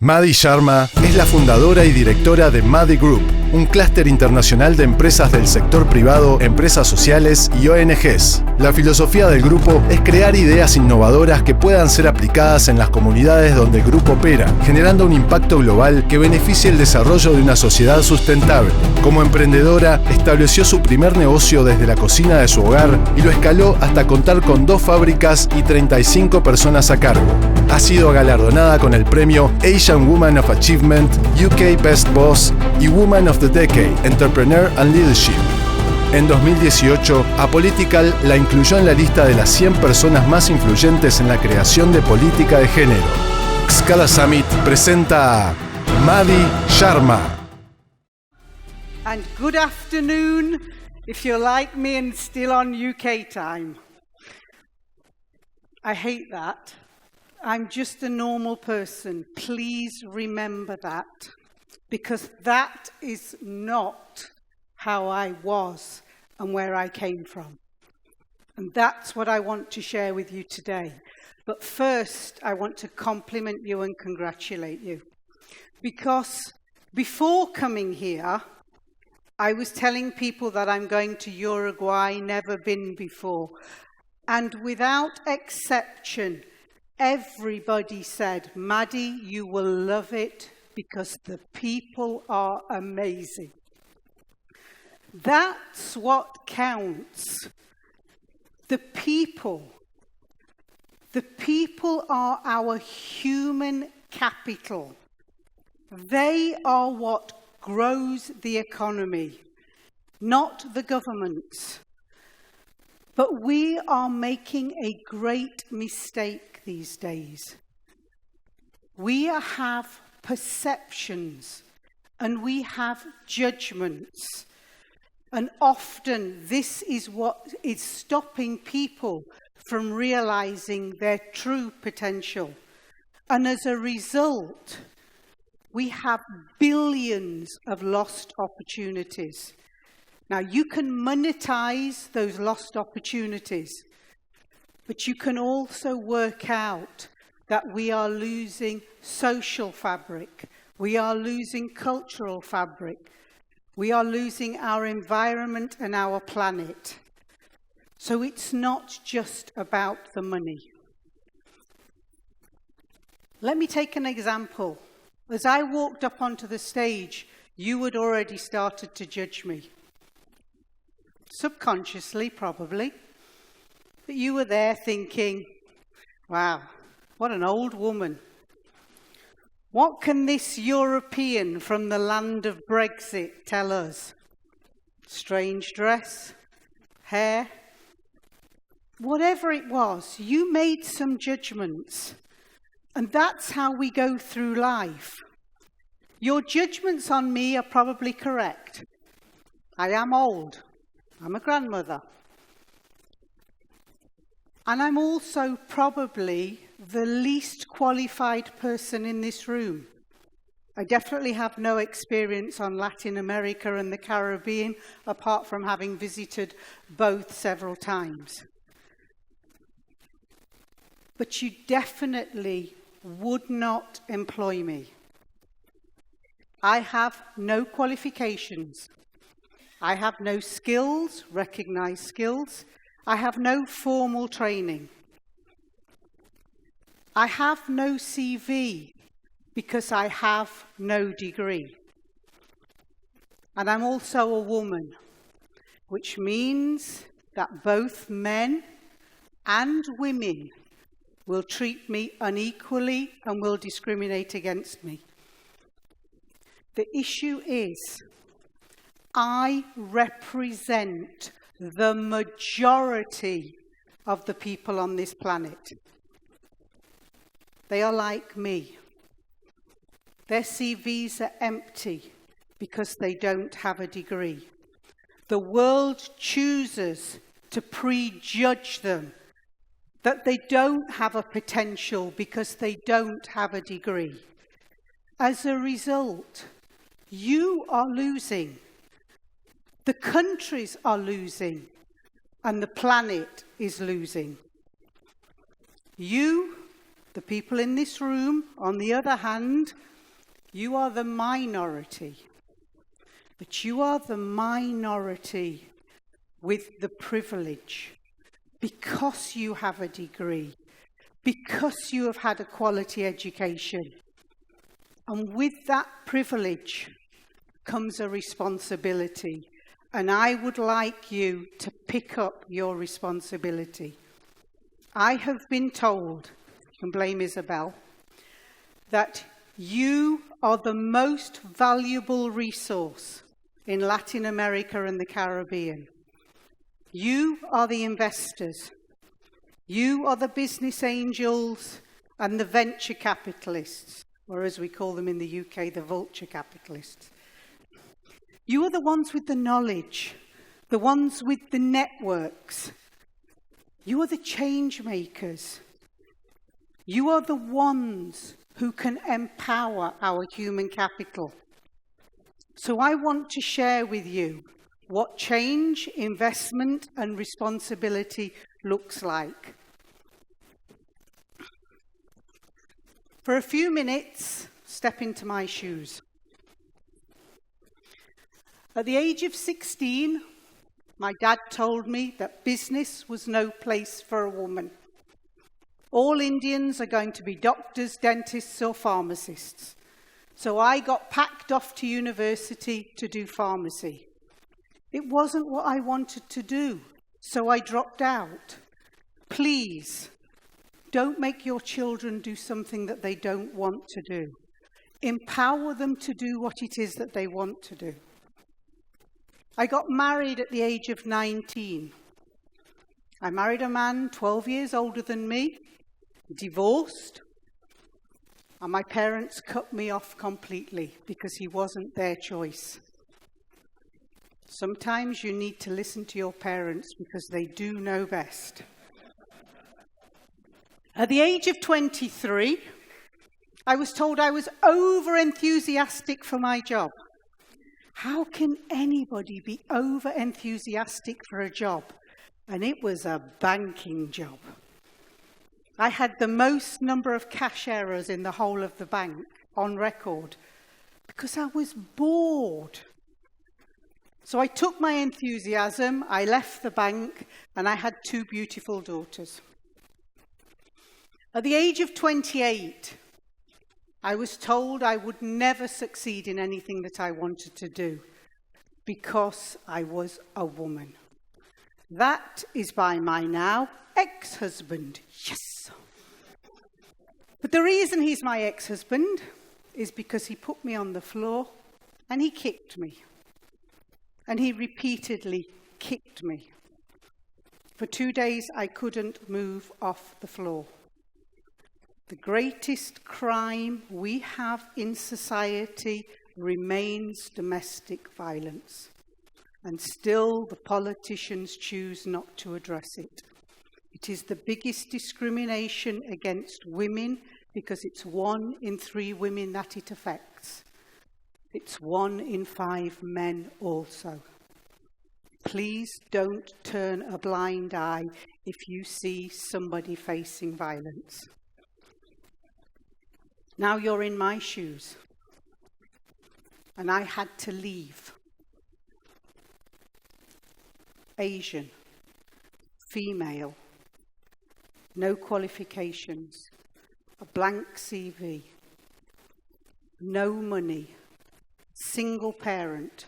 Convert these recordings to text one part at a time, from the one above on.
Madi Sharma es la fundadora y directora de Madi Group, un clúster internacional de empresas del sector privado, empresas sociales y ONGs. La filosofía del grupo es crear ideas innovadoras que puedan ser aplicadas en las comunidades donde el grupo opera, generando un impacto global que beneficie el desarrollo de una sociedad sustentable. Como emprendedora, estableció su primer negocio desde la cocina de su hogar y lo escaló hasta contar con 2 fábricas y 35 personas a cargo. Ha sido galardonada con el premio Asian Woman of Achievement, UK Best Boss y Woman of the Decade, Entrepreneur and Leadership. En 2018, Apolitical la incluyó en la lista de las 100 personas más influyentes en la creación de política de género. XCALA Summit presenta a Madi Sharma. And good afternoon, if you're like me and still on UK time. I hate that. I'm just a normal person. Please remember that, because that is not how I was and where I came from. And that's what I want to share with you today. But first, I want to compliment you and congratulate you. Because before coming here, I was telling people that I'm going to Uruguay, never been before. And without exception, everybody said, Madi, you will love it because the people are amazing. That's what counts. The people. The people are our human capital. They are what grows the economy, not the governments. But we are making a great mistake these days. We have perceptions and we have judgments. And often this is what is stopping people from realizing their true potential. And as a result, we have billions of lost opportunities. Now, you can monetize those lost opportunities, but you can also work out that we are losing social fabric, we are losing cultural fabric, we are losing our environment and our planet. So it's not just about the money. Let me take an example. As I walked up onto the stage, you had already started to judge me. Subconsciously, probably. But you were there thinking, wow, what an old woman. What can this European from the land of Brexit tell us? Strange dress, hair, whatever it was, you made some judgments. And that's how we go through life. Your judgments on me are probably correct. I am old. I'm a grandmother. And I'm also probably the least qualified person in this room. I definitely have no experience on Latin America and the Caribbean, apart from having visited both several times. But you definitely would not employ me. I have no qualifications. I have no skills, recognized skills. I have no formal training. I have no CV because I have no degree. And I'm also a woman, which means that both men and women will treat me unequally and will discriminate against me. The issue is, I represent the majority of the people on this planet. They are like me. Their CVs are empty because they don't have a degree. The world chooses to prejudge them, that they don't have a potential because they don't have a degree. As a result, you are losing. The countries are losing, and the planet is losing. You, the people in this room, on the other hand, You are the minority. But you are the minority with the privilege, because you have a degree, because you have had a quality education. And with that privilege comes a responsibility. And I would like you to pick up your responsibility. I have been told, you can blame Isabel, that you are the most valuable resource in Latin America and the Caribbean. You are the investors. You are the business angels and the venture capitalists, or as we call them in the UK, the vulture capitalists. You are the ones with the knowledge, the ones with the networks. You are the change makers. You are the ones who can empower our human capital. So I want to share with you what change, investment, and responsibility looks like. For a few minutes, step into my shoes. At the age of 16, my dad told me that business was no place for a woman. All Indians are going to be doctors, dentists, or pharmacists. So I got packed off to university to do pharmacy. It wasn't what I wanted to do, so I dropped out. Please, don't make your children do something that they don't want to do. Empower them to do what it is that they want to do. I got married at the age of 19. I married a man 12 years older than me, divorced, and my parents cut me off completely because he wasn't their choice. Sometimes you need to listen to your parents because they do know best. At the age of 23, I was told I was over-enthusiastic for my job. How can anybody be over-enthusiastic for a job? And it was a banking job. I had the most number of cash errors in the whole of the bank on record because I was bored. So I took my enthusiasm, I left the bank, and I had 2 beautiful daughters. At the age of 28, I was told I would never succeed in anything that I wanted to do because I was a woman. That is by my now ex-husband. Yes! But the reason he's my ex-husband is because he put me on the floor and he kicked me. And he repeatedly kicked me. For 2 days, I couldn't move off the floor. The greatest crime we have in society remains domestic violence. And still, the politicians choose not to address it. It is the biggest discrimination against women because it's 1 in 3 women that it affects. It's 1 in 5 men also. Please don't turn a blind eye if you see somebody facing violence. Now you're in my shoes. And I had to leave. Asian, female, no qualifications, a blank CV, no money, single parent,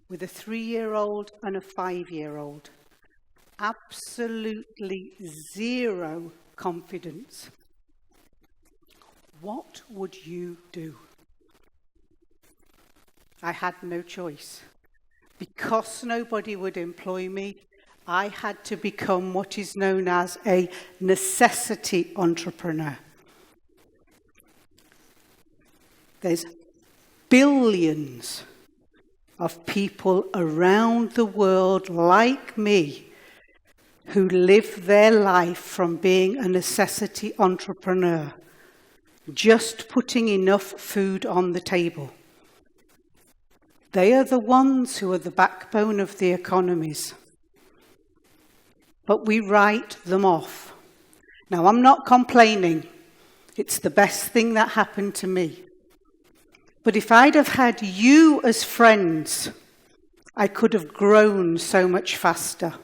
with a 3-year-old and a 5-year-old. Absolutely 0 confidence. What would you do? I had no choice. Because nobody would employ me, I had to become what is known as a necessity entrepreneur. There's billions of people around the world like me who live their life from being a necessity entrepreneur, just putting enough food on the table. They are the ones who are the backbone of the economies. But we write them off. Now, I'm not complaining. It's the best thing that happened to me. But if I'd have had you as friends, I could have grown so much faster.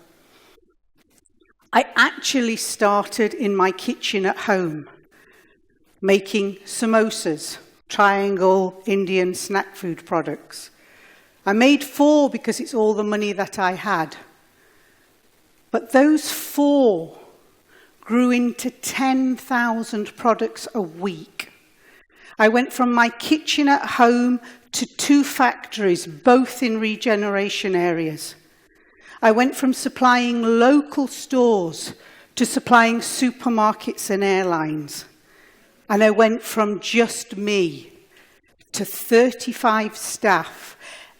I actually started in my kitchen at home, making samosas, triangle Indian snack food products. I made 4 because it's all the money that I had. But those 4 grew into 10,000 products a week. I went from my kitchen at home to 2 factories, both in regeneration areas. I went from supplying local stores to supplying supermarkets and airlines. And I went from just me to 35 staff,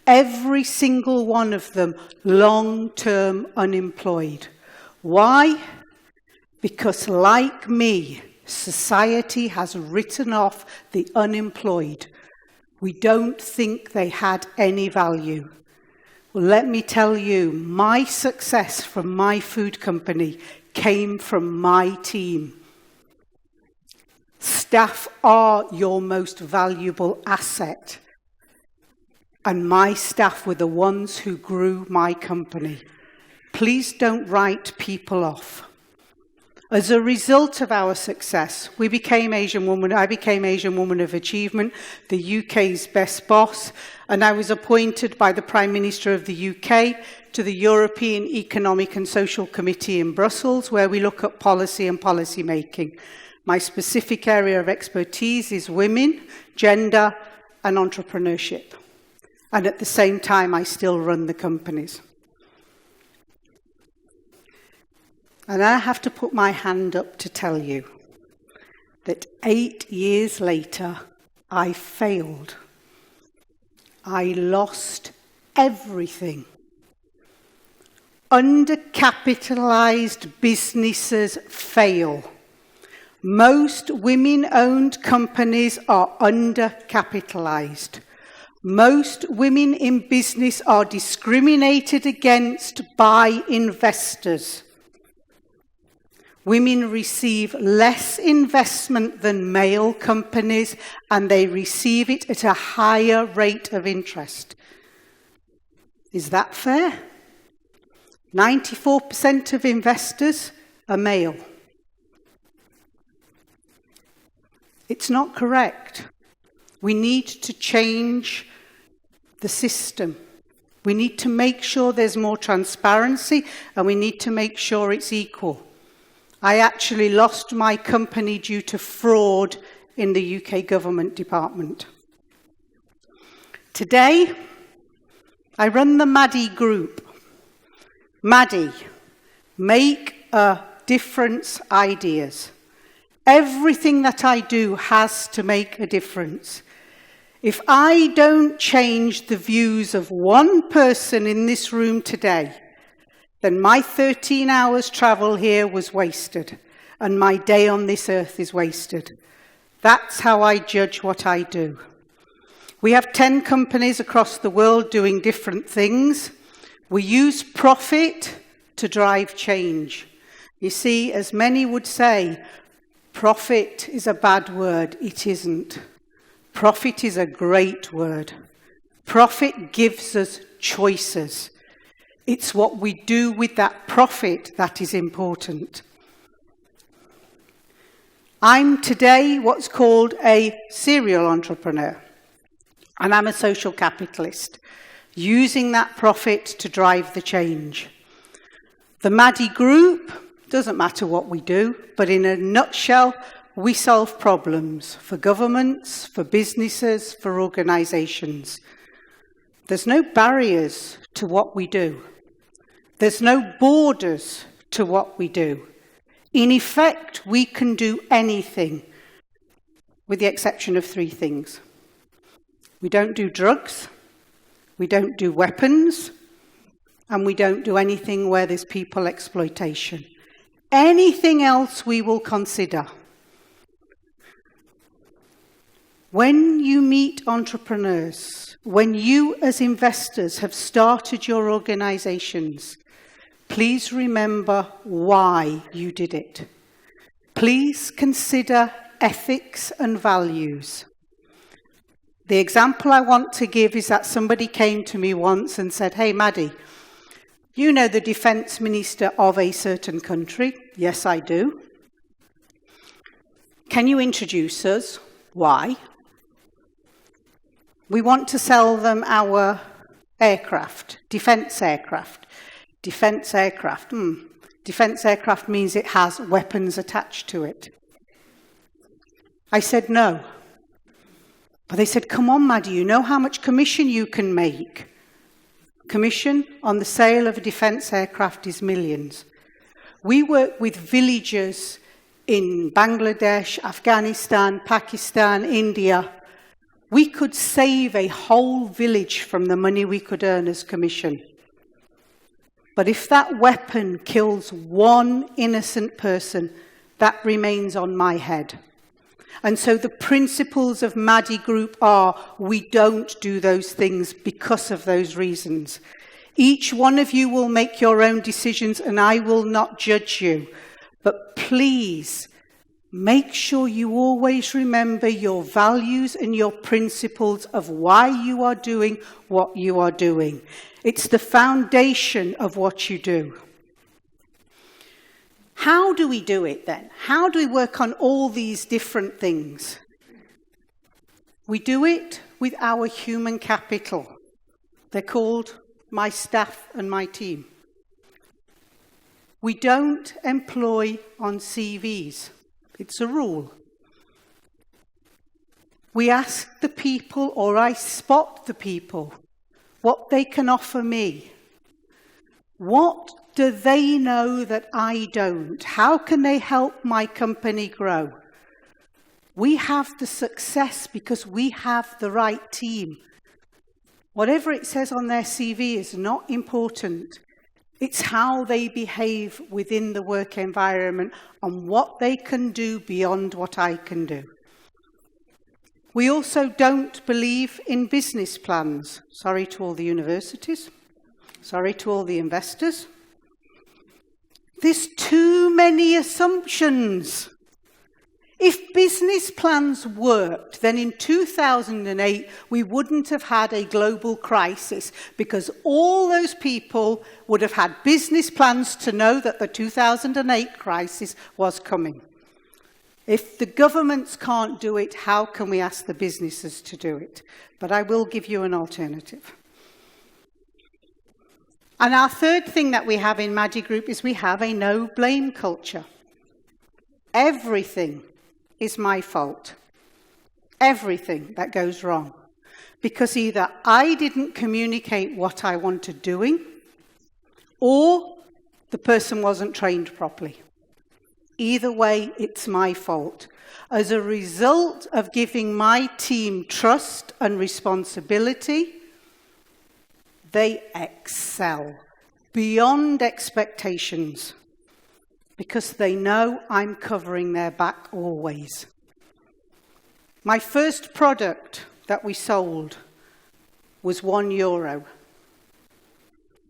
every single one of them long-term unemployed. Why? Because like me, society has written off the unemployed. We don't think they had any value. Well, let me tell you, my success from my food company came from my team. Staff are your most valuable asset. And my staff were the ones who grew my company. Please don't write people off. As a result of our success, I became Asian Woman of Achievement, the UK's best boss, and I was appointed by the Prime Minister of the UK to the European Economic and Social Committee in Brussels, where we look at policy and policy making. My specific area of expertise is women, gender, and entrepreneurship. And at the same time, I still run the companies. And I have to put my hand up to tell you that 8 years later, I failed. I lost everything. Undercapitalized businesses fail. Most women-owned companies are undercapitalized. Most women in business are discriminated against by investors. Women receive less investment than male companies, and they receive it at a higher rate of interest. Is that fair? 94% of investors are male. It's not correct. We need to change the system. We need to make sure there's more transparency, and we need to make sure it's equal. I actually lost my company due to fraud in the UK government department. Today, I run the Madi Group. Madi, make a difference ideas. Everything that I do has to make a difference. If I don't change the views of one person in this room today, then my 13 hours travel here was wasted, and my day on this earth is wasted. That's how I judge what I do. We have 10 companies across the world doing different things. We use profit to drive change. You see, as many would say, profit is a bad word. It isn't. Profit is a great word. Profit gives us choices. It's what we do with that profit that is important. I'm today what's called a serial entrepreneur, and I'm a social capitalist, using that profit to drive the change. The Madi Group, doesn't matter what we do, but in a nutshell, we solve problems for governments, for businesses, for organizations. There's no barriers to what we do. There's no borders to what we do. In effect, we can do anything, with the exception of 3 things. We don't do drugs, we don't do weapons, and we don't do anything where there's people exploitation. Anything else we will consider. When you meet entrepreneurs, when you as investors have started your organizations, please remember why you did it. Please consider ethics and values. The example I want to give is that somebody came to me once and said, "Hey, Madi, you know the defense minister of a certain country?" "Yes, I do." "Can you introduce us? Why?" "We want to sell them our aircraft, defense aircraft." Defense aircraft. Defense aircraft means it has weapons attached to it. I said no. But they said, "Come on, Madi, you know how much commission you can make?" Commission on the sale of a defense aircraft is millions. We work with villagers in Bangladesh, Afghanistan, Pakistan, India. We could save a whole village from the money we could earn as commission. But if that weapon kills one innocent person, that remains on my head. And so the principles of Madi Group are, we don't do those things because of those reasons. Each one of you will make your own decisions and I will not judge you. But please, make sure you always remember your values and your principles of why you are doing what you are doing. It's the foundation of what you do. How do we do it then? How do we work on all these different things? We do it with our human capital. They're called my staff and my team. We don't employ on CVs. It's a rule. We ask the people, or I spot the people, what they can offer me. What do they know that I don't? How can they help my company grow? We have the success because we have the right team. Whatever it says on their CV is not important. It's how they behave within the work environment and what they can do beyond what I can do. We also don't believe in business plans. Sorry to all the universities. Sorry to all the investors. There's too many assumptions. If business plans worked, then in 2008, we wouldn't have had a global crisis because all those people would have had business plans to know that the 2008 crisis was coming. If the governments can't do it, how can we ask the businesses to do it? But I will give you an alternative. And our third thing that we have in Madi Group is we have a no-blame culture. Everything is my fault. Everything that goes wrong. Because either I didn't communicate what I wanted doing, or the person wasn't trained properly. Either way, it's my fault. As a result of giving my team trust and responsibility, they excel beyond expectations because they know I'm covering their back always. My first product that we sold was €1.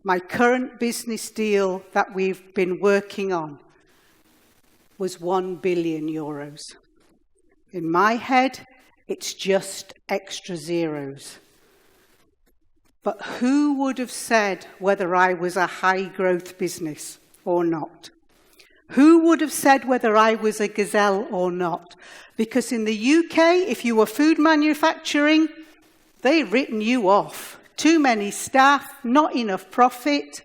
My current business deal that we've been working on was €1 billion. In my head, it's just extra zeros. But who would have said whether I was a high-growth business or not? Who would have said whether I was a gazelle or not? Because in the UK, if you were food manufacturing, they'd written you off. Too many staff, not enough profit.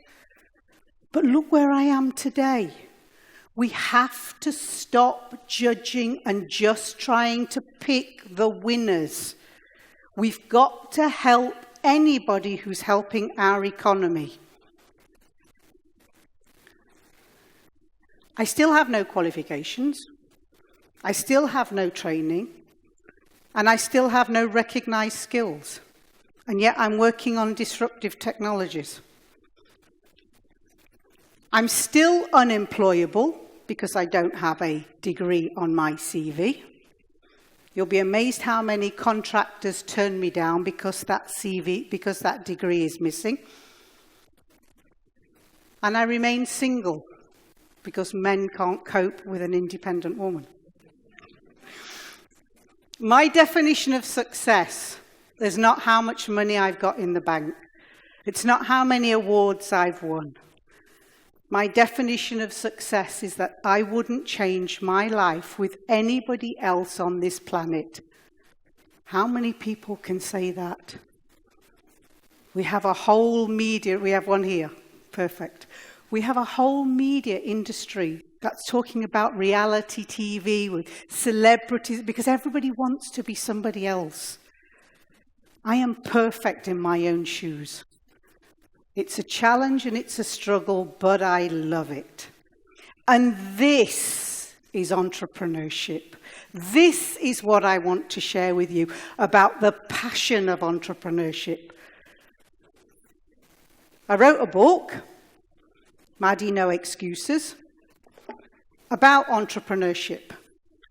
But look where I am today. We have to stop judging and just trying to pick the winners. We've got to help anybody who's helping our economy. I still have no qualifications. I still have no training. And I still have no recognized skills. And yet I'm working on disruptive technologies. I'm still unemployable because I don't have a degree on my CV. You'll be amazed how many contractors turn me down because that degree is missing. And I remain single because men can't cope with an independent woman. My definition of success is not how much money I've got in the bank. It's not how many awards I've won. My definition of success is that I wouldn't change my life with anybody else on this planet. How many people can say that? We have a whole media, we have one here, perfect. We have a whole media industry that's talking about reality TV with celebrities, because everybody wants to be somebody else. I am perfect in my own shoes. It's a challenge and it's a struggle, but I love it. And this is entrepreneurship. This is what I want to share with you about the passion of entrepreneurship. I wrote a book, Madi No Excuses, about entrepreneurship,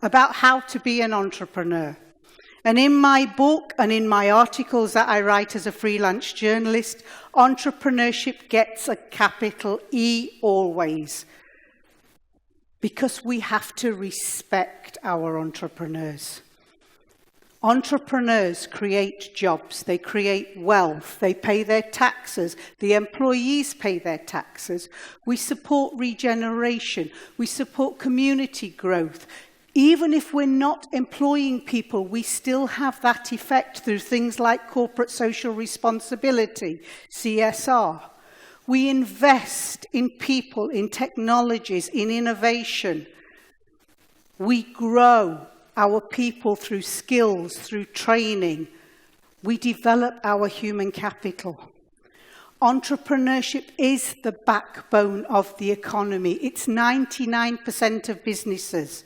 about how to be an entrepreneur. And in my book and in my articles that I write as a freelance journalist, entrepreneurship gets a capital E always. Because we have to respect our entrepreneurs. Entrepreneurs create jobs, they create wealth, they pay their taxes, the employees pay their taxes. We support regeneration, we support community growth. Even if we're not employing people, we still have that effect through things like corporate social responsibility, CSR. We invest in people, in technologies, in innovation. We grow our people through skills, through training. We develop our human capital. Entrepreneurship is the backbone of the economy. It's 99% of businesses.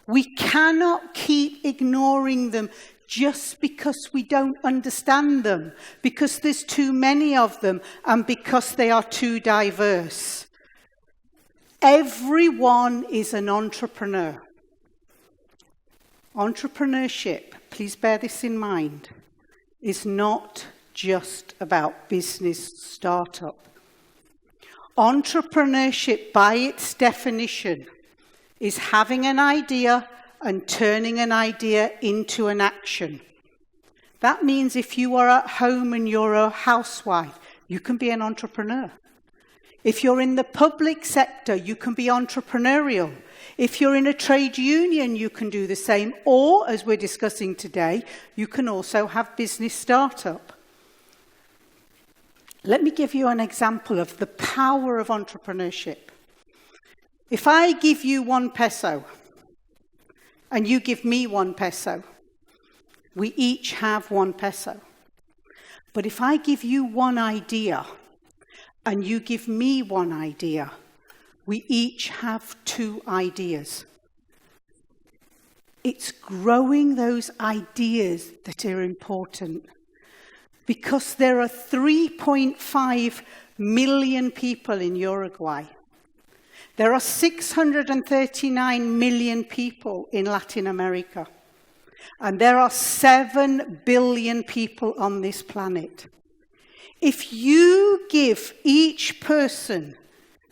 We cannot keep ignoring them just because we don't understand them, because there's too many of them, and because they are too diverse. Everyone is an entrepreneur. Entrepreneurship, please bear this in mind, is not just about business startup. Entrepreneurship, by its definition, is having an idea and turning an idea into an action. That means if you are at home and you're a housewife, you can be an entrepreneur. If you're in the public sector, you can be entrepreneurial. If you're in a trade union, you can do the same. Or, as we're discussing today, you can also have business startup. Let me give you an example of the power of entrepreneurship. If I give you 1 peso, and you give me 1 peso, we each have 1 peso. But if I give you 1 idea, and you give me 1 idea, we each have 2 ideas. It's growing those ideas that are important. Because there are 3.5 million people in Uruguay. There are 639 million people in Latin America. And there are 7 billion people on this planet. If you give each person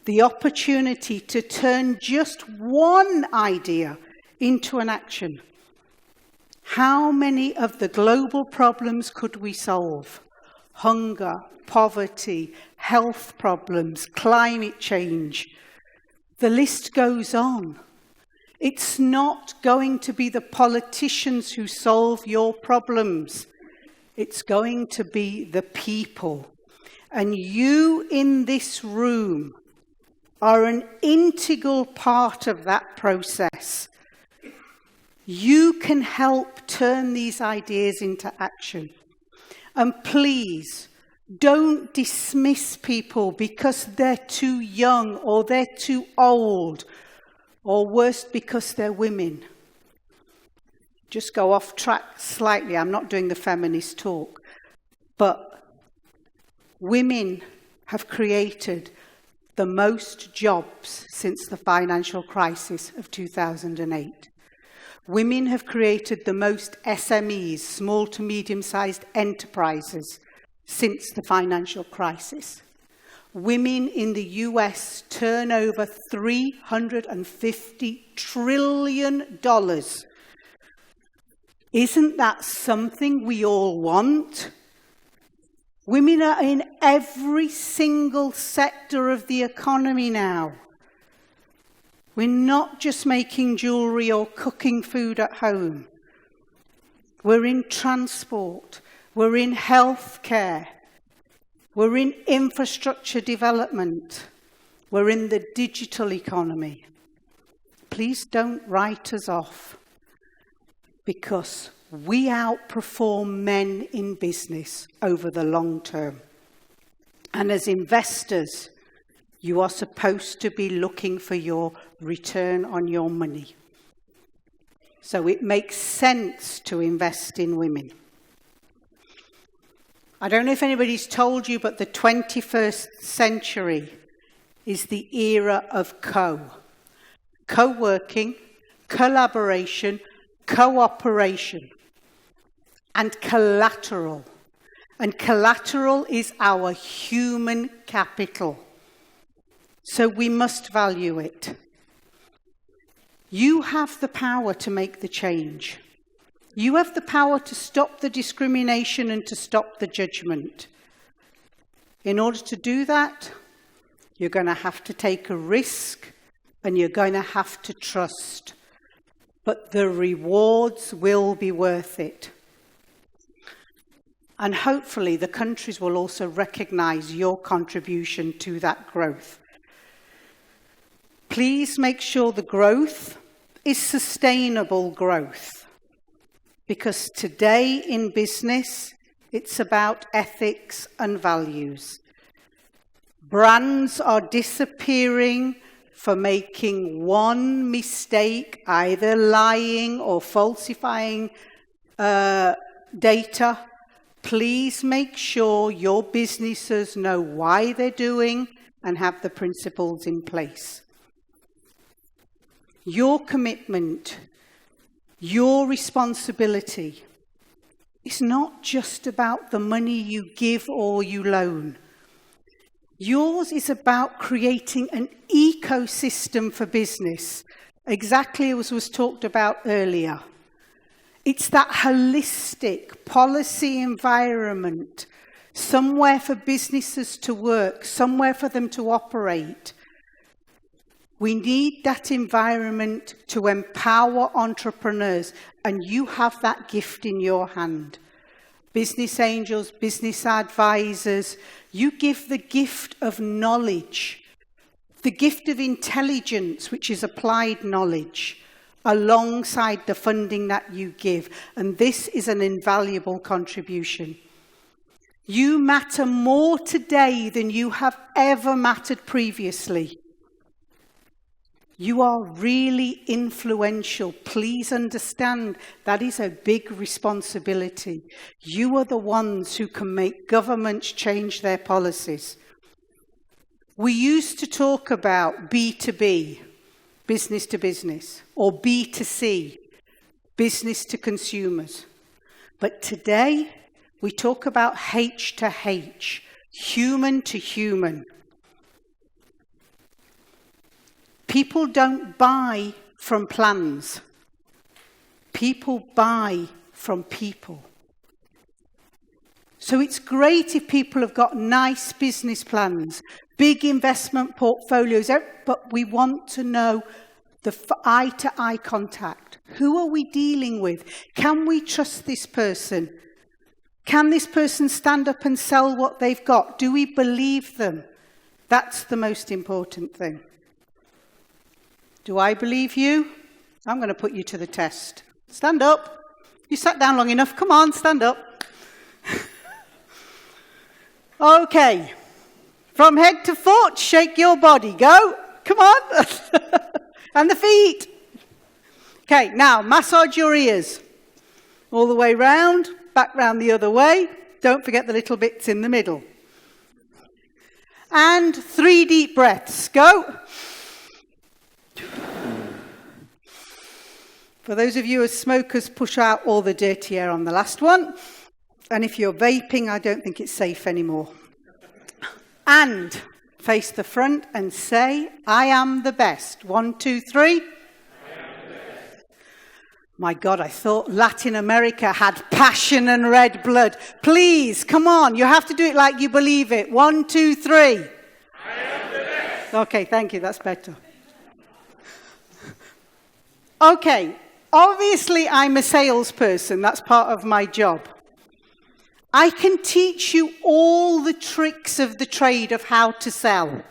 the opportunity to turn just 1 idea into an action, how many of the global problems could we solve? Hunger, poverty, health problems, climate change. The list goes on. It's not going to be the politicians who solve your problems. It's going to be the people. And you in this room are an integral part of that process. You can help turn these ideas into action. And please, don't dismiss people because they're too young or they're too old, or worse, because they're women. Just go off track slightly. I'm not doing the feminist talk. But women have created the most jobs since the financial crisis of 2008. Women have created the most SMEs, small to medium-sized enterprises, since the financial crisis. Women in the US turn over $350 trillion. Isn't that something we all want? Women are in every single sector of the economy now. We're not just making jewellery or cooking food at home. We're in transport. We're in healthcare. We're in infrastructure development. We're in the digital economy. Please don't write us off, because we outperform men in business over the long term. And as investors, you are supposed to be looking for your return on your money. So it makes sense to invest in women. I don't know if anybody's told you, but the 21st century is the era of co-working, collaboration, cooperation, and collateral. And collateral is our human capital. So we must value it. You have the power to make the change. You have the power to stop the discrimination and to stop the judgment. In order to do that, you're going to have to take a risk and you're going to have to trust. But the rewards will be worth it. And hopefully the countries will also recognise your contribution to that growth. Please make sure the growth is sustainable growth. Because today in business, it's about ethics and values. Brands are disappearing for making one mistake, either lying or falsifying data. Please make sure your businesses know why they're doing and have the principles in place. Your commitment, your responsibility is not just about the money you give or you loan. Yours is about creating an ecosystem for business, exactly as was talked about earlier. It's that holistic policy environment, somewhere for businesses to work, somewhere for them to operate. We need that environment to empower entrepreneurs, and you have that gift in your hand. Business angels, business advisors, you give the gift of knowledge, the gift of intelligence, which is applied knowledge, alongside the funding that you give. And this is an invaluable contribution. You matter more today than you have ever mattered previously. You are really influential. Please understand that is a big responsibility. You are the ones who can make governments change their policies. We used to talk about B2B, business to business, or B2C, business to consumers. But today, we talk about H to H, human to human. People don't buy from plans. People buy from people. So it's great if people have got nice business plans, big investment portfolios, but we want to know the eye-to-eye contact. Who are we dealing with? Can we trust this person? Can this person stand up and sell what they've got? Do we believe them? That's the most important thing. Do I believe you? I'm going to put you to the test. Stand up. You sat down long enough. Come on, stand up. Okay. From head to foot, shake your body. Go. Come on. And the feet. Okay, now massage your ears. All the way round, back round the other way. Don't forget the little bits in the middle. And 3 deep breaths. Go. For those of you as smokers, push out all the dirty air on the last one. And if you're vaping, I don't think it's safe anymore. And face the front and say, I am the best. 1, 2, 3. My God, I thought Latin America had passion and red blood. Please, come on, you have to do it like you believe it. 1, 2, 3. I am the best. Okay, thank you, that's better. Okay, obviously I'm a salesperson, that's part of my job. I can teach you all the tricks of the trade of how to sell.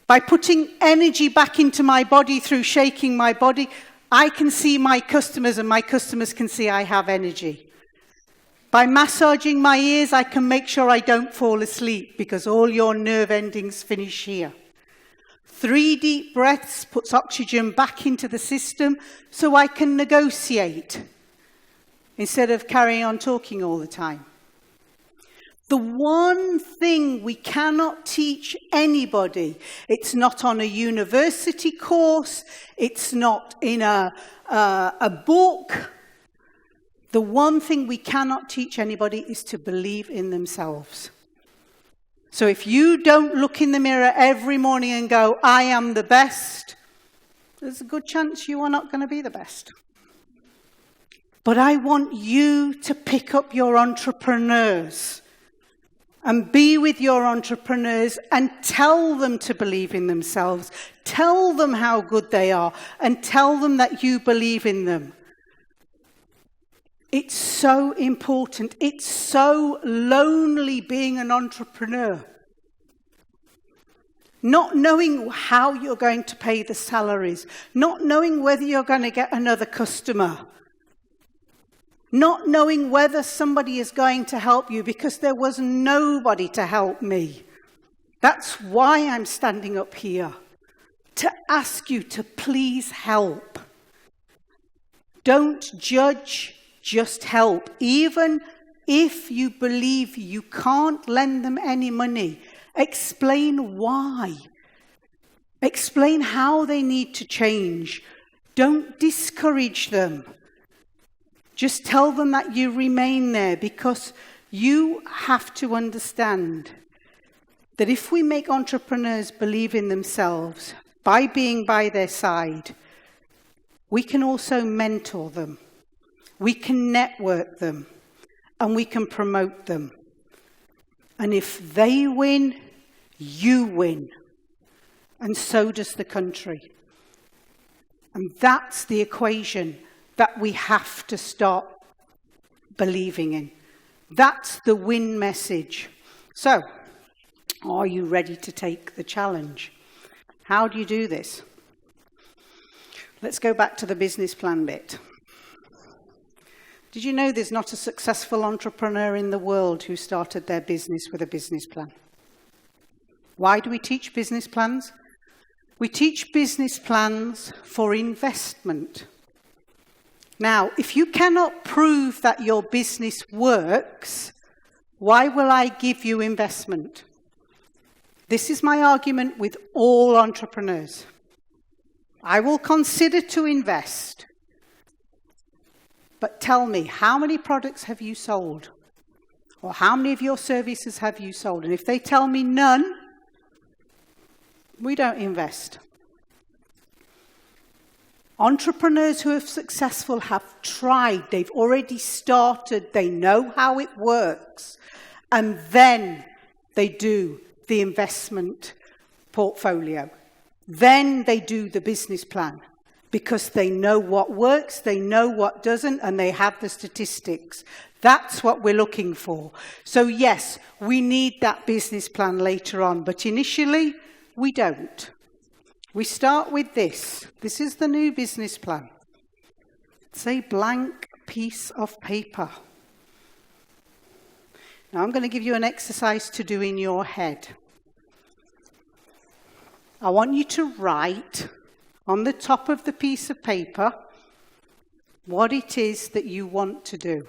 By putting energy back into my body through shaking my body, I can see my customers and my customers can see I have energy. By massaging my ears, I can make sure I don't fall asleep because all your nerve endings finish here. 3 deep breaths puts oxygen back into the system so I can negotiate instead of carrying on talking all the time. The one thing we cannot teach anybody, it's not on a university course, it's not in a book. The one thing we cannot teach anybody is to believe in themselves. So if you don't look in the mirror every morning and go, I am the best, there's a good chance you are not going to be the best. But I want you to pick up your entrepreneurs and be with your entrepreneurs and tell them to believe in themselves. Tell them how good they are and tell them that you believe in them. It's so important. It's so lonely being an entrepreneur. Not knowing how you're going to pay the salaries. Not knowing whether you're going to get another customer. Not knowing whether somebody is going to help you because there was nobody to help me. That's why I'm standing up here. To ask you to please help. Don't judge. Just help. Even if you believe you can't lend them any money, explain why. Explain how they need to change. Don't discourage them. Just tell them that you remain there because you have to understand that if we make entrepreneurs believe in themselves by being by their side, we can also mentor them. We can network them, and we can promote them. And if they win, you win. And so does the country. And that's the equation that we have to start believing in. That's the win message. So, are you ready to take the challenge? How do you do this? Let's go back to the business plan bit. Did you know there's not a successful entrepreneur in the world who started their business with a business plan? Why do we teach business plans? We teach business plans for investment. Now, if you cannot prove that your business works, why will I give you investment? This is my argument with all entrepreneurs. I will consider to invest. But tell me, how many products have you sold? Or how many of your services have you sold? And if they tell me none, we don't invest. Entrepreneurs who are successful have tried. They've already started. They know how it works. And then they do the investment portfolio. Then they do the business plan. Because they know what works, they know what doesn't, and they have the statistics. That's what we're looking for. So yes, we need that business plan later on, but initially, we don't. We start with this. This is the new business plan. It's a blank piece of paper. Now I'm going to give you an exercise to do in your head. I want you to write on the top of the piece of paper what it is that you want to do.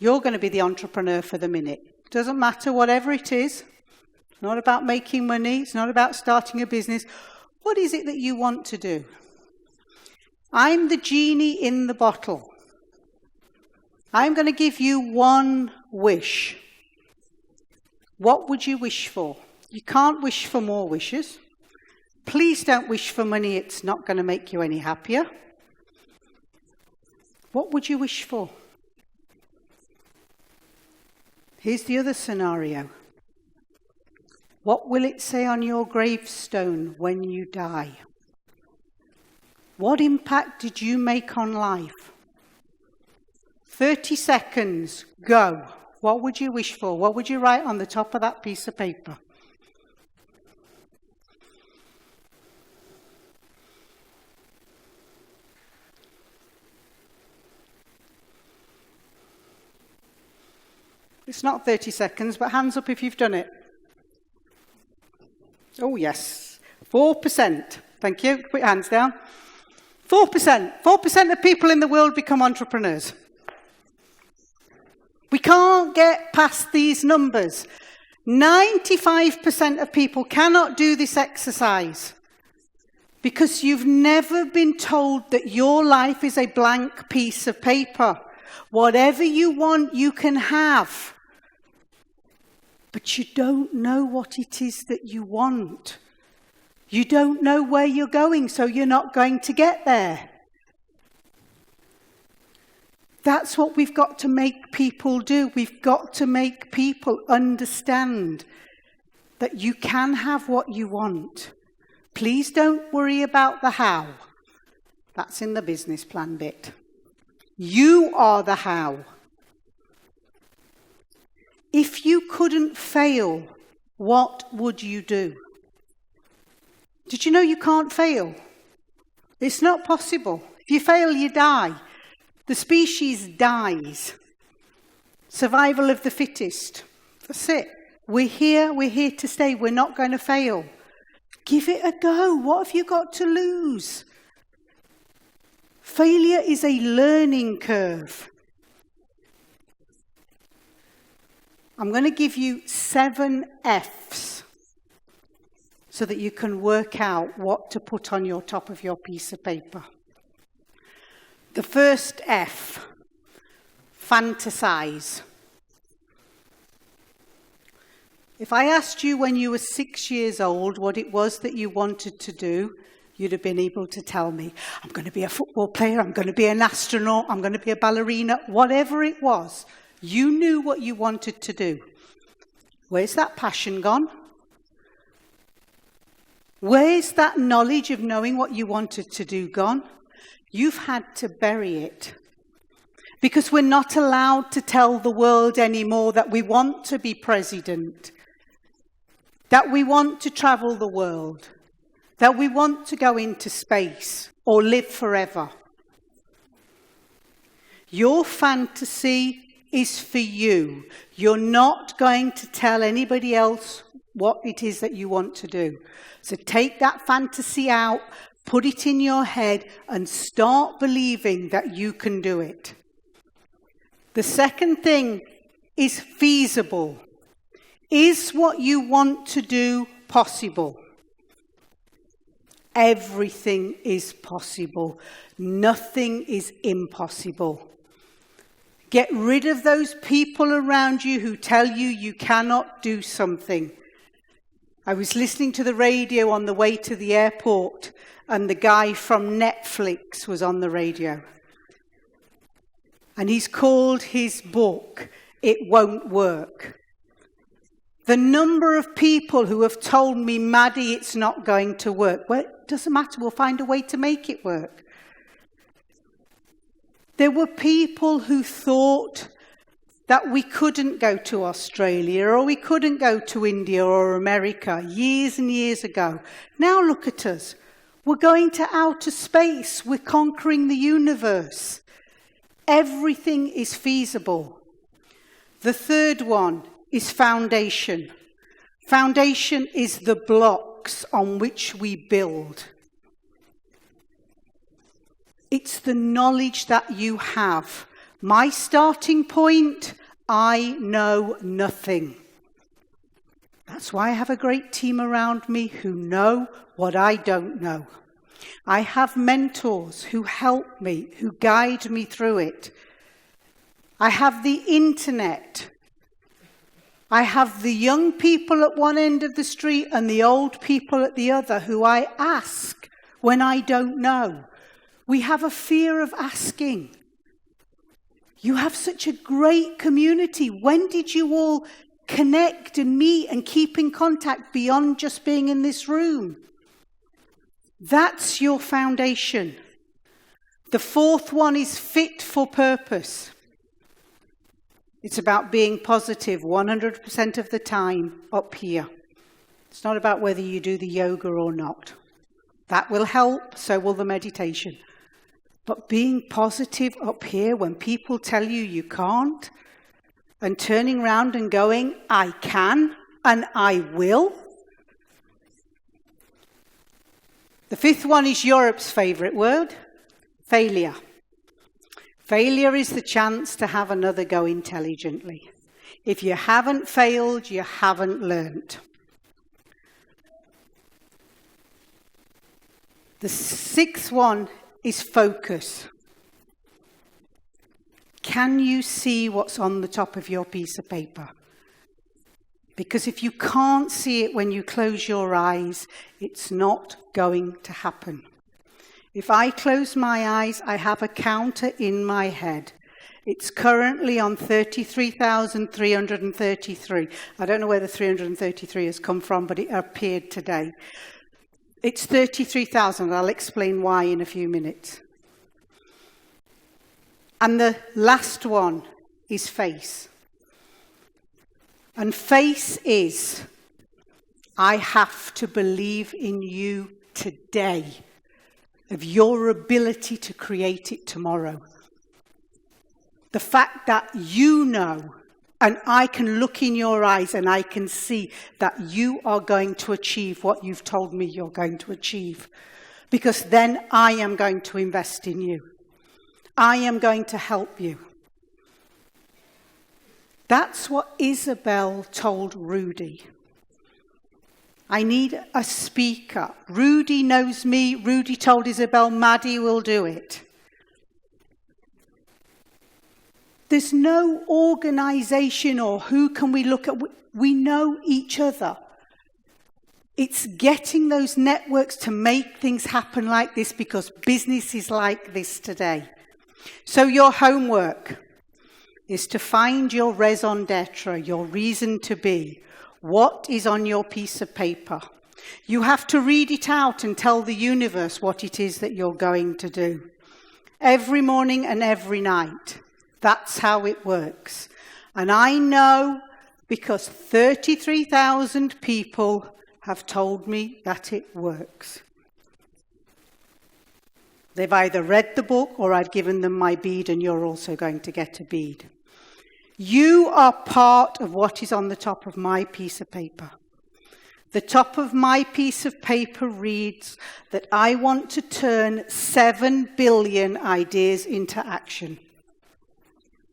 You're going to be the entrepreneur for the minute. Doesn't matter whatever it is. It's not about making money. It's not about starting a business. What is it that you want to do? I'm the genie in the bottle. I'm going to give you one wish. What would you wish for? You can't wish for more wishes. Please don't wish for money, it's not going to make you any happier. What would you wish for? Here's the other scenario. What will it say on your gravestone when you die? What impact did you make on life? 30 seconds, go. What would you wish for? What would you write on the top of that piece of paper? It's not 30 seconds, but hands up if you've done it. Oh, yes. 4%. Thank you. Put your hands down. 4%. 4% of people in the world become entrepreneurs. We can't get past these numbers. 95% of people cannot do this exercise because you've never been told that your life is a blank piece of paper. Whatever you want, you can have. But you don't know what it is that you want. You don't know where you're going, so you're not going to get there. That's what we've got to make people do. We've got to make people understand that you can have what you want. Please don't worry about the how. That's in the business plan bit. You are the how. If you couldn't fail, what would you do? Did you know you can't fail? It's not possible. If you fail, you die. The species dies. Survival of the fittest. That's it. We're here to stay. We're not going to fail. Give it a go. What have you got to lose? Failure is a learning curve. I'm going to give you 7 F's so that you can work out what to put on your top of your piece of paper. The first F, fantasize. If I asked you when you were 6 years old what it was that you wanted to do, you'd have been able to tell me, I'm going to be a football player, I'm going to be an astronaut, I'm going to be a ballerina, whatever it was. You knew what you wanted to do. Where's that passion gone? Where's that knowledge of knowing what you wanted to do gone? You've had to bury it. Because we're not allowed to tell the world anymore that we want to be president, that we want to travel the world, that we want to go into space or live forever. Your fantasy is for you. You're not going to tell anybody else what it is that you want to do. So take that fantasy out, put it in your head, and start believing that you can do it. The second thing is feasible. Is what you want to do possible? Everything is possible. Nothing is impossible. Get rid of those people around you who tell you you cannot do something. I was listening to the radio on the way to the airport, and the guy from Netflix was on the radio. And he's called his book, It Won't Work. The number of people who have told me, Madi, it's not going to work. Well, it doesn't matter, we'll find a way to make it work. There were people who thought that we couldn't go to Australia or we couldn't go to India or America years and years ago. Now look at us. We're going to outer space. We're conquering the universe. Everything is feasible. The third one is foundation. Foundation is the blocks on which we build. It's the knowledge that you have. My starting point, I know nothing. That's why I have a great team around me who know what I don't know. I have mentors who help me, who guide me through it. I have the internet. I have the young people at one end of the street and the old people at the other who I ask when I don't know. We have a fear of asking. You have such a great community. When did you all connect and meet and keep in contact beyond just being in this room? That's your foundation. The fourth one is fit for purpose. It's about being positive 100% of the time up here. It's not about whether you do the yoga or not. That will help, so will the meditation. But being positive up here when people tell you you can't, and turning around and going, I can and I will. The fifth one is Europe's favourite word, failure. Failure is the chance to have another go intelligently. If you haven't failed, you haven't learned. The sixth one is focus. Can you see what's on the top of your piece of paper? Because if you can't see it when you close your eyes, it's not going to happen. If I close my eyes, I have a counter in my head. It's currently on 33,333. I don't know where the 333 has come from, but it appeared today. It's 33,000. I'll explain why in a few minutes. And the last one is face. And face is, I have to believe in you today, of your ability to create it tomorrow. The fact that you know, and I can look in your eyes and I can see that you are going to achieve what you've told me you're going to achieve. Because then I am going to invest in you. I am going to help you. That's what Isabel told Rudy. I need a speaker. Rudy knows me. Rudy told Isabel, Madi will do it. There's no organization or who can we look at. We know each other. It's getting those networks to make things happen like this because business is like this today. So your homework is to find your raison d'etre, your reason to be. What is on your piece of paper? You have to read it out and tell the universe what it is that you're going to do. Every morning and every night. That's how it works. And I know because 33,000 people have told me that it works. They've either read the book or I've given them my bead and you're also going to get a bead. You are part of what is on the top of my piece of paper. The top of my piece of paper reads that I want to turn 7 billion ideas into action.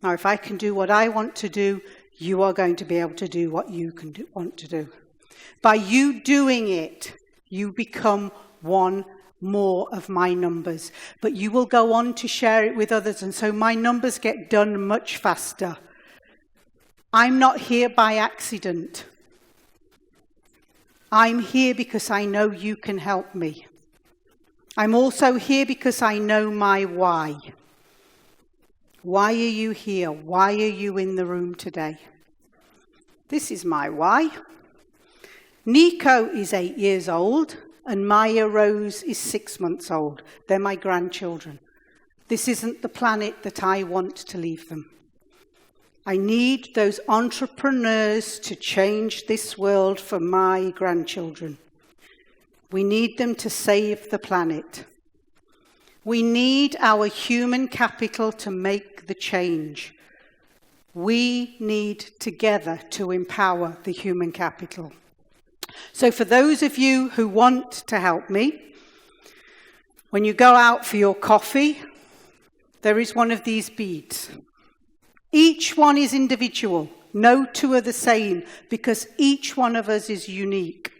Now, if I can do what I want to do, you are going to be able to do what you want to do. By you doing it, you become one more of my numbers. But you will go on to share it with others, and so my numbers get done much faster. I'm not here by accident. I'm here because I know you can help me. I'm also here because I know my why. Why are you here? Why are you in the room today? This is my why. Nico is 8 years old and Maya Rose is 6 months old. They're my grandchildren. This isn't the planet that I want to leave them. I need those entrepreneurs to change this world for my grandchildren. We need them to save the planet. We need our human capital to make the change. We need together to empower the human capital. So for those of you who want to help me, when you go out for your coffee, there is one of these beads. Each one is individual. No two are the same because each one of us is unique.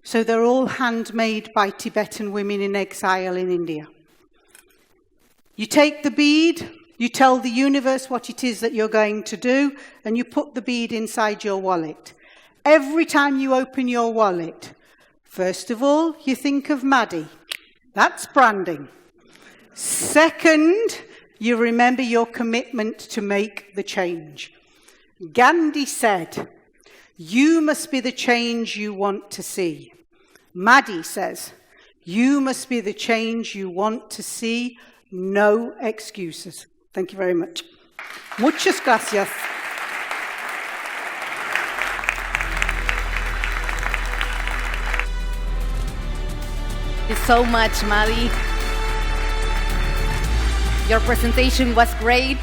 So they're all handmade by Tibetan women in exile in India. You take the bead, You tell the universe what it is that you're going to do, and you put the bead inside your wallet. Every time you open your wallet, first of all, you think of Madi. That's branding. Second, you remember your commitment to make the change. Gandhi said, you must be the change you want to see. Madi says, you must be the change you want to see. No excuses. Thank you very much. Muchas gracias. Thank you so much, Madi. Your presentation was great.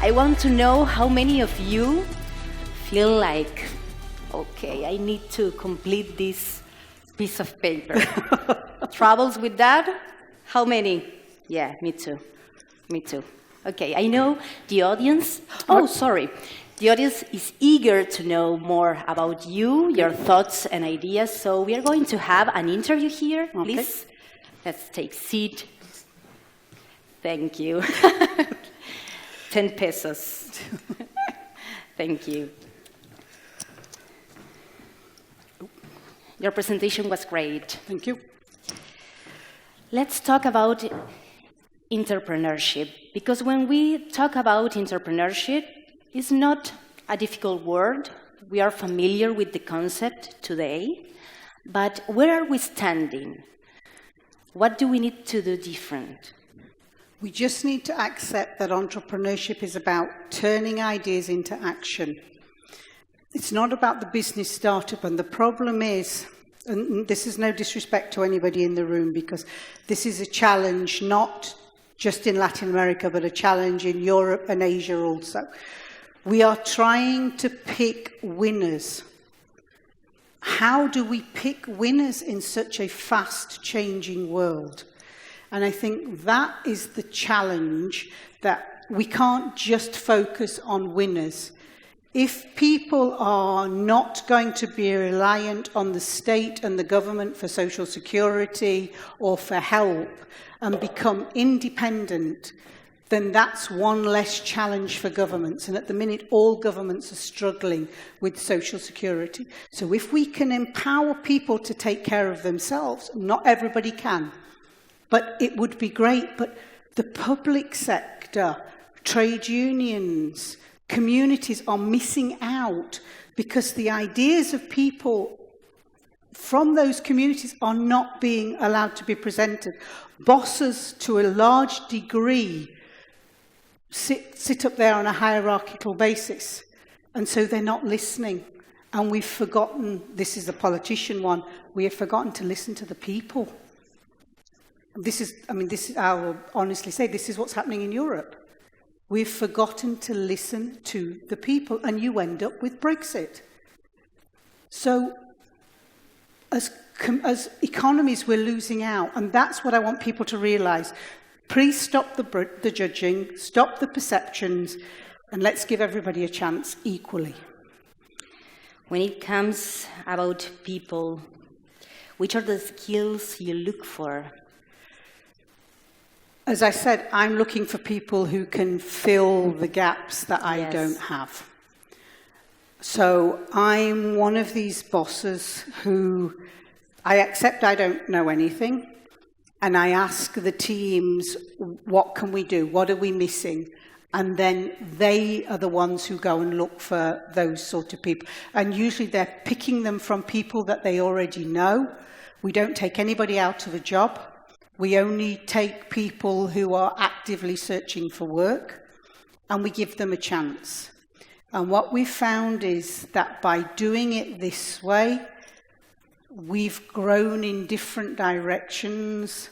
I want to know how many of you feel like, okay, I need to complete this piece of paper. Troubles with that? How many? Yeah, me too. Me too. Okay, I know the audience. Oh, sorry. The audience is eager to know more about you, your thoughts and ideas. So we are going to have an interview here. Okay. Please, let's take a seat. Thank you. 10 pesos. Thank you. Your presentation was great. Thank you. Let's talk about entrepreneurship, because when we talk about entrepreneurship, it's not a difficult word. We are familiar with the concept today, but where are we standing? What do we need to do different? We just need to accept that entrepreneurship is about turning ideas into action. It's not about the business startup, and the problem is, and this is no disrespect to anybody in the room, because this is a challenge not just in Latin America, but a challenge in Europe and Asia also. We are trying to pick winners. How do we pick winners in such a fast-changing world? And I think that is the challenge, that we can't just focus on winners. If people are not going to be reliant on the state and the government for social security or for help and become independent, then that's one less challenge for governments. And at the minute, all governments are struggling with social security. So if we can empower people to take care of themselves, not everybody can, but it would be great. But the public sector, trade unions, communities are missing out because the ideas of people from those communities are not being allowed to be presented. Bosses, to a large degree, sit up there on a hierarchical basis, and so they're not listening. And we've forgotten, this is the politician one, we have forgotten to listen to the people. This is, I will honestly say, this is what's happening in Europe. We've forgotten to listen to the people, and you end up with Brexit. So, as economies, we're losing out, and that's what I want people to realize. Please stop the judging, stop the perceptions, and let's give everybody a chance equally. When it comes about people, which are the skills you look for? As I said, I'm looking for people who can fill the gaps that I don't have. So I'm one of these bosses who I accept I don't know anything, and I ask the teams, what can we do? What are we missing? And then they are the ones who go and look for those sort of people. And usually they're picking them from people that they already know. We don't take anybody out of a job. We only take people who are actively searching for work, and we give them a chance. And what we've found is that by doing it this way, we've grown in different directions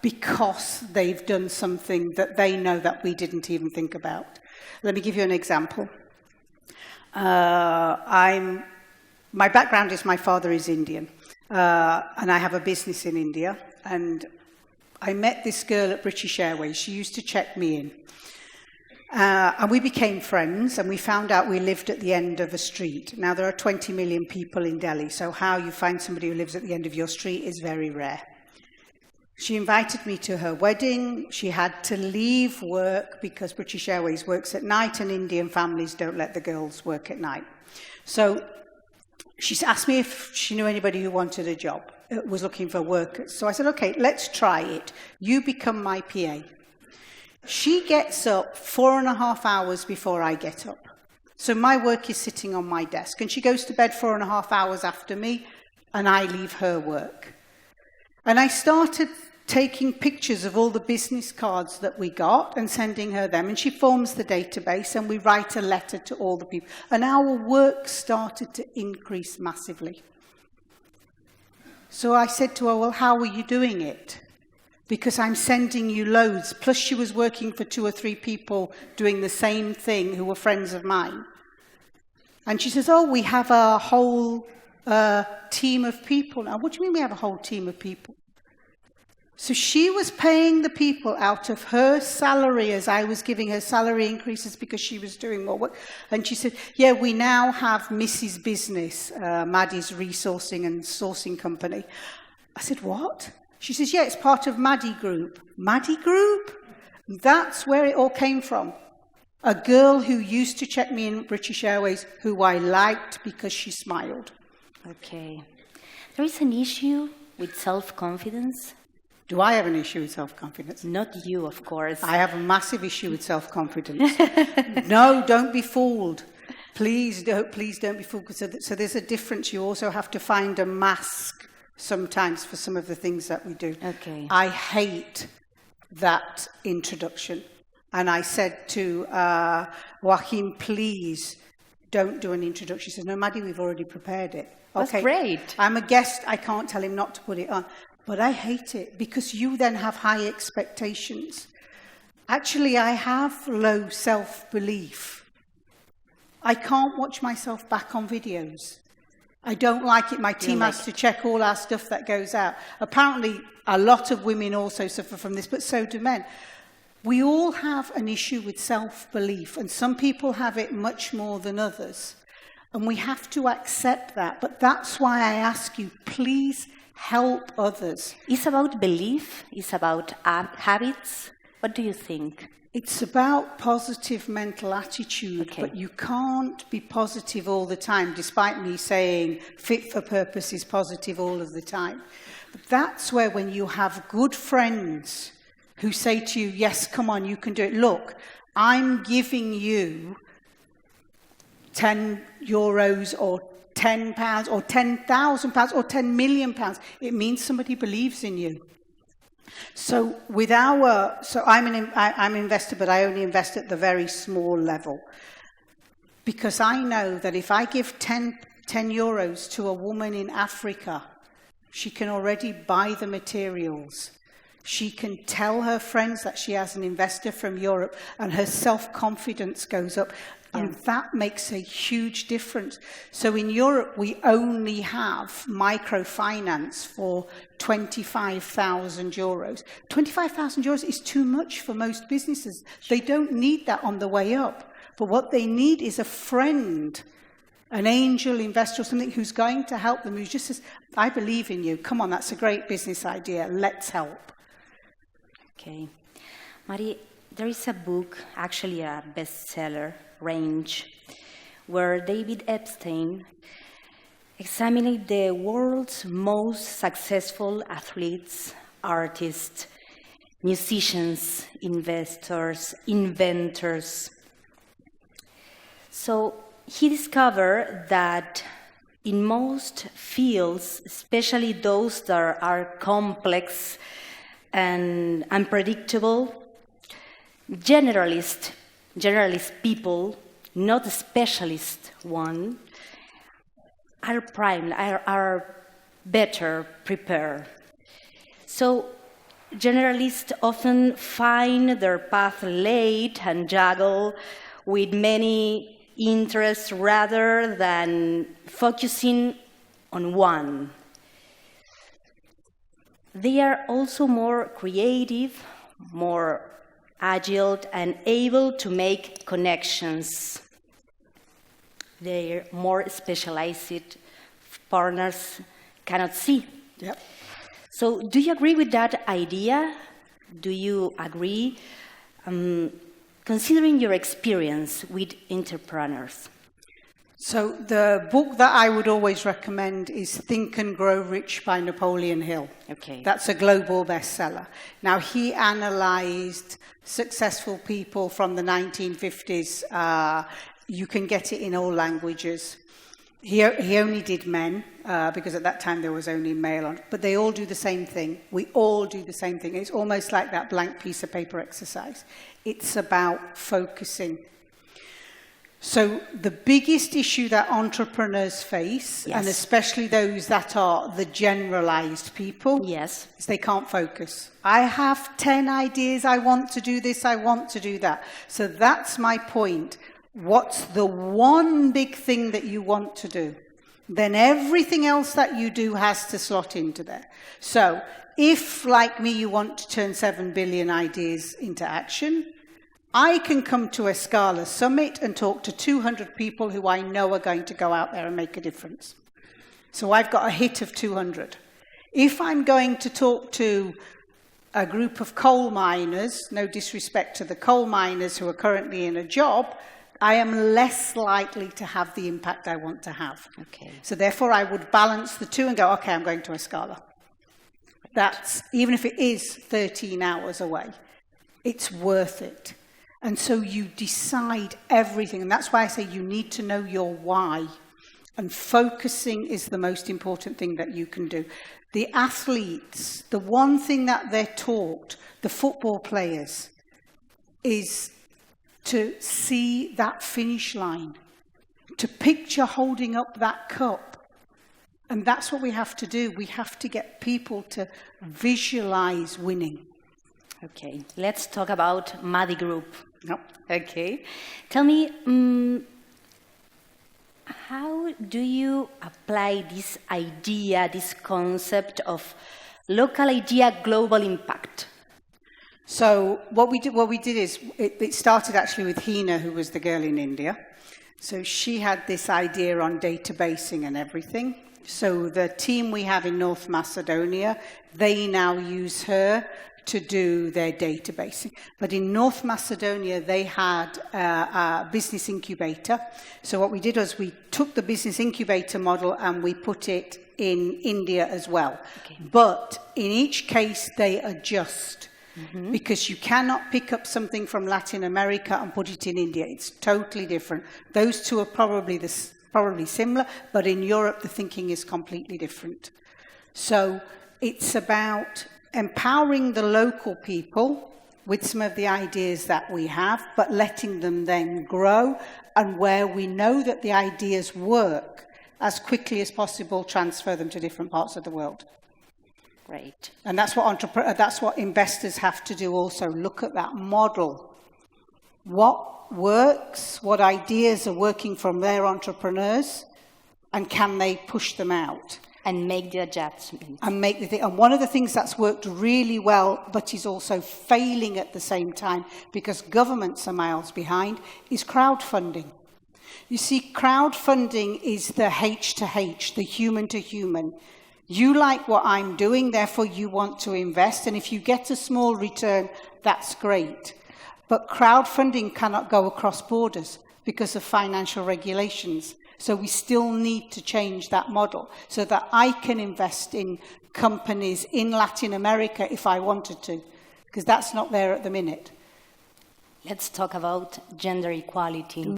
because they've done something that they know that we didn't even think about. Let me give you an example. My background is my father is Indian, and I have a business in India. And I met this girl at British Airways. She used to check me in. And we became friends, and we found out we lived at the end of a street. Now, there are 20 million people in Delhi, so how you find somebody who lives at the end of your street is very rare. She invited me to her wedding. She had to leave work because British Airways works at night and Indian families don't let the girls work at night. So she asked me if she knew anybody who wanted a job, was looking for workers. So I said, okay, let's try it. You become my PA. She gets up 4.5 hours before I get up. So my work is sitting on my desk. And she goes to bed 4.5 hours after me, and I leave her work. And I started taking pictures of all the business cards that we got and sending her them. And she forms the database, and we write a letter to all the people. And our work started to increase massively. So I said to her, well, how are you doing it? Because I'm sending you loads. Plus she was working for 2 or 3 people doing the same thing who were friends of mine. And she says, oh, we have a whole team of people now. What do you mean we have a whole team of people? So she was paying the people out of her salary as I was giving her salary increases because she was doing more work. And she said, yeah, we now have Mrs. Business, Madi's resourcing and sourcing company. I said, what? She says, yeah, it's part of Madi Group. Madi Group? That's where it all came from. A girl who used to check me in British Airways, who I liked because she smiled. Okay. There is an issue with self-confidence. Do I have an issue with self-confidence? Not you, of course. I have a massive issue with self-confidence. No, don't be fooled. Please don't be fooled. So there's a difference. You also have to find a mask sometimes for some of the things that we do. Okay. I hate that introduction. And I said to Joachim, please don't do an introduction. He said, no, Madi, we've already prepared it. That's okay, great. I'm a guest. I can't tell him not to put it on. But I hate it because you then have high expectations. Actually, I have low self-belief. I can't watch myself back on videos. I don't like it. My team has to check all our stuff that goes out. Apparently, a lot of women also suffer from this, but so do men. We all have an issue with self-belief, and some people have it much more than others. And we have to accept that. But that's why I ask you, please help others. It's about belief. It's about habits. What do you think? It's about positive mental attitude, okay. But you can't be positive all the time, despite me saying fit for purpose is positive all of the time. But that's where when you have good friends who say to you, yes, come on, you can do it. Look, I'm giving you 10 euros or £10 or £10,000 or £10 million. It means somebody believes in you. So I'm an investor, but I only invest at the very small level. Because I know that if I give 10 euros to a woman in Africa, she can already buy the materials. She can tell her friends that she has an investor from Europe, and her self-confidence goes up. And that makes a huge difference. So in Europe, we only have microfinance for 25,000 euros. 25,000 euros is too much for most businesses. They don't need that on the way up. But what they need is a friend, an angel investor or something who's going to help them, who just says, I believe in you. Come on, that's a great business idea. Let's help. Okay. Madi, there is a book, actually a bestseller, Range, where David Epstein examined the world's most successful athletes, artists, musicians, investors, inventors. So he discovered that in most fields, especially those that are complex and unpredictable, generalist people, not specialist one, are better prepared. So generalists often find their path late and juggle with many interests rather than focusing on one. They are also more creative, more agile, and able to make connections. They're more specialized partners cannot see. Yep. So do you agree with that idea? Do you agree, considering your experience with entrepreneurs? So the book that I would always recommend is Think and Grow Rich by Napoleon Hill. Okay. That's a global bestseller. Now, he analyzed successful people from the 1950s. You can get it in all languages. He only did men, because at that time there was only male on, but they all do the same thing. We all do the same thing. It's almost like that blank piece of paper exercise. It's about focusing. So the biggest issue that entrepreneurs face, Yes. and especially those that are the generalized people, Yes. is they can't focus. I have 10 ideas, I want to do this, I want to do that. So that's my point. What's the one big thing that you want to do? Then everything else that you do has to slot into there. So if, like me, you want to turn 7 billion ideas into action, I can come to a XCALA summit and talk to 200 people who I know are going to go out there and make a difference. So I've got a hit of 200. If I'm going to talk to a group of coal miners, no disrespect to the coal miners who are currently in a job, I am less likely to have the impact I want to have. Okay. So therefore I would balance the two and go, okay, I'm going to a XCALA. That's, even if it is 13 hours away, it's worth it. And so you decide everything. And that's why I say you need to know your why. And focusing is the most important thing that you can do. The athletes, the one thing that they're taught, the football players, is to see that finish line, to picture holding up that cup. And that's what we have to do. We have to get people to visualize winning. Okay, let's talk about Madi Group. Yep. Okay. Tell me, how do you apply this idea, this concept of local idea, global impact? So what we did is, it started actually with Hina, who was the girl in India. So she had this idea on databasing and everything. So the team we have in North Macedonia, they now use her to do their databasing. But in North Macedonia, they had a business incubator. So what we did was we took the business incubator model and we put it in India as well. Okay. But in each case, they adjust. Mm-hmm. Because you cannot pick up something from Latin America and put it in India. It's totally different. Those two are probably similar, but in Europe, the thinking is completely different. So it's about empowering the local people with some of the ideas that we have, but letting them then grow, and where we know that the ideas work, as quickly as possible, transfer them to different parts of the world. Great. And that's what investors have to do also, look at that model. What works, what ideas are working from their entrepreneurs, and can they push them out? And make the adjustments. And one of the things that's worked really well, but is also failing at the same time, because governments are miles behind, is crowdfunding. You see, crowdfunding is the H to H, the human to human. You like what I'm doing, therefore you want to invest, and if you get a small return, that's great. But crowdfunding cannot go across borders because of financial regulations. So we still need to change that model so that I can invest in companies in Latin America if I wanted to, because that's not there at the minute. Let's talk about gender equality.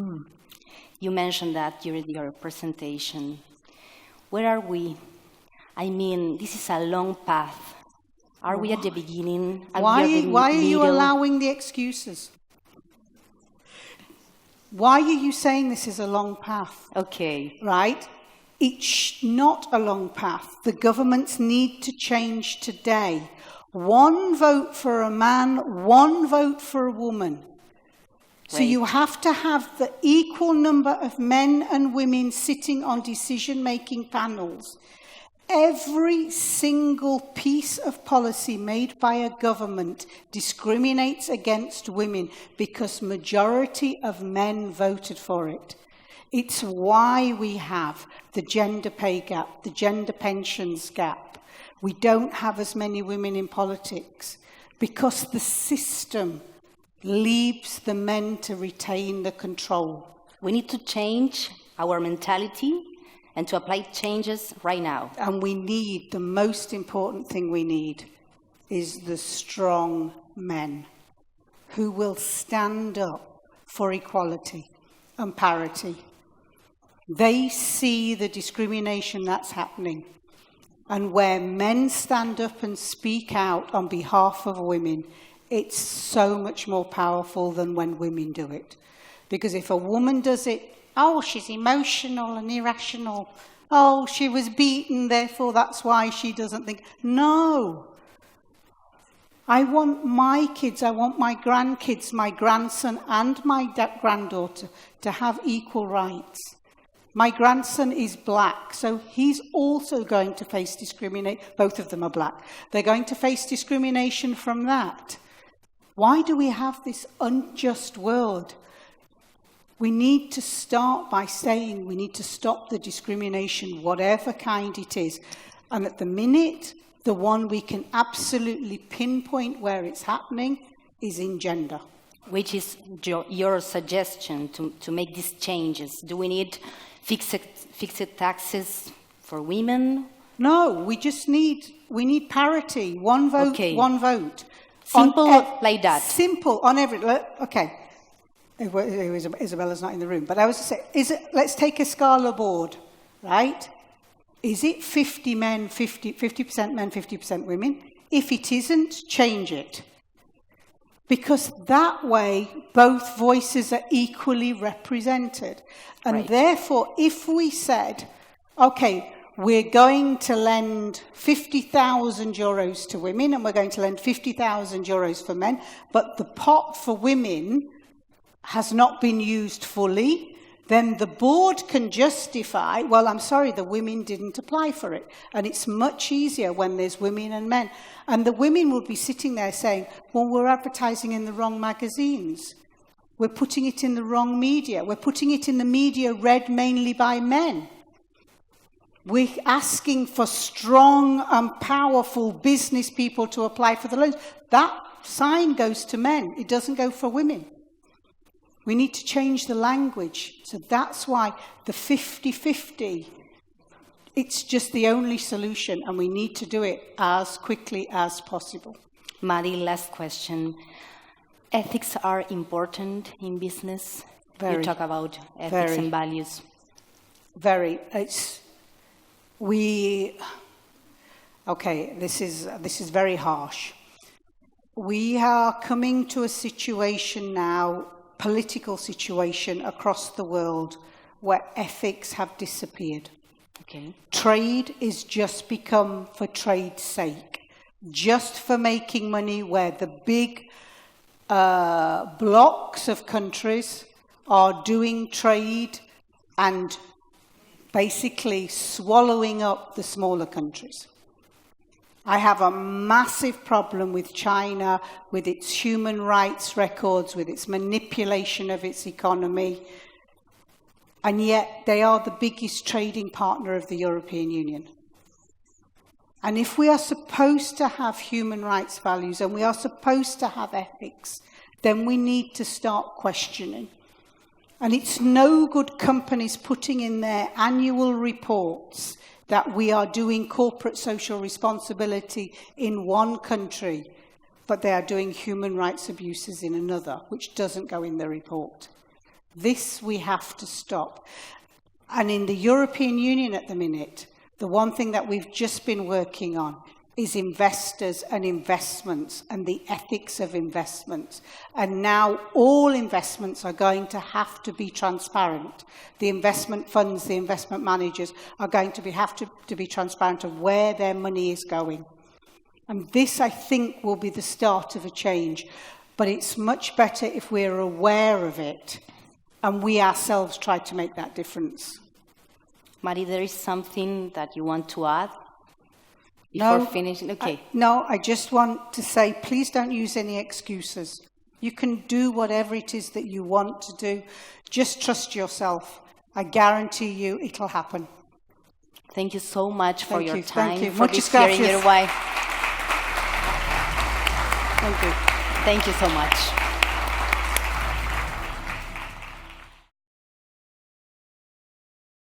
You mentioned that during your presentation. Where are we? I mean, this is a long path. Are we at the beginning? Why are you allowing the excuses? Why are you saying this is a long path? Okay. Right? It's not a long path. The governments need to change today. 1 vote for a man, 1 vote for a woman. So you have to have the equal number of men and women sitting on decision-making panels. Every single piece of policy made by a government discriminates against women because majority of men voted for it. It's why we have the gender pay gap, the gender pensions gap, We don't have as many women in politics because the system leaves the men to retain the control. We need to change our mentality and to apply changes right now. And we need, the most important thing we need is the strong men who will stand up for equality and parity. They see the discrimination that's happening. And where men stand up and speak out on behalf of women, it's so much more powerful than when women do it. Because if a woman does it, oh, she's emotional and irrational. Oh, she was beaten, therefore that's why she doesn't think. No. I want my kids, I want my grandkids, my grandson and my granddaughter to have equal rights. My grandson is black, so he's also going to face discrimination. Both of them are black. They're going to face discrimination from that. Why do we have this unjust world? We need to start by saying we need to stop the discrimination, whatever kind it is. And at the minute, the one we can absolutely pinpoint where it's happening is in gender. Which is your suggestion to make these changes? Do we need fixed taxes for women? No, we need parity. One vote, okay. One vote. Simple like that. Simple on every, okay. Isabella's not in the room, but I was to say, let's take a XCALA board, right? Is it 50 men, 50% men, 50% women? If it isn't, change it. Because that way, both voices are equally represented. And right. Therefore, if we said, okay, we're going to lend 50,000 euros to women and we're going to lend 50,000 euros for men, but the pot for women has not been used fully, then the board can justify, well, I'm sorry, the women didn't apply for it. And it's much easier when there's women and men. And the women will be sitting there saying, well, we're advertising in the wrong magazines. We're putting it in the wrong media. We're putting it in the media read mainly by men. We're asking for strong and powerful business people to apply for the loans. That sign goes to men. It doesn't go for women. We need to change the language. So that's why the 50-50, it's just the only solution, and we need to do it as quickly as possible. Madi, last question. Ethics are important in business? Very. You talk about ethics and values. Very. Okay, this is very harsh. We are coming to a situation now, political situation across the world where ethics have disappeared. Okay. Trade is just become for trade's sake, just for making money, where the big blocks of countries are doing trade and basically swallowing up the smaller countries. I have a massive problem with China, with its human rights records, with its manipulation of its economy. And yet they are the biggest trading partner of the European Union. And if we are supposed to have human rights values and we are supposed to have ethics, then we need to start questioning. And it's no good companies putting in their annual reports that we are doing corporate social responsibility in one country, but they are doing human rights abuses in another, which doesn't go in the report. This we have to stop. And in the European Union at the minute, the one thing that we've just been working on is investors and investments and the ethics of investments. And now all investments are going to have to be transparent. The investment funds, the investment managers are going to have to be transparent of where their money is going. And this, I think, will be the start of a change. But it's much better if we're aware of it and we ourselves try to make that difference. Madi, there is something that you want to add? Before finishing? Okay. I just want to say, please don't use any excuses. You can do whatever it is that you want to do. Just trust yourself. I guarantee you it'll happen. Thank you so much for your time, Thank you. for Muchas this here in gracias. Uruguay. Thank you. Thank you so much.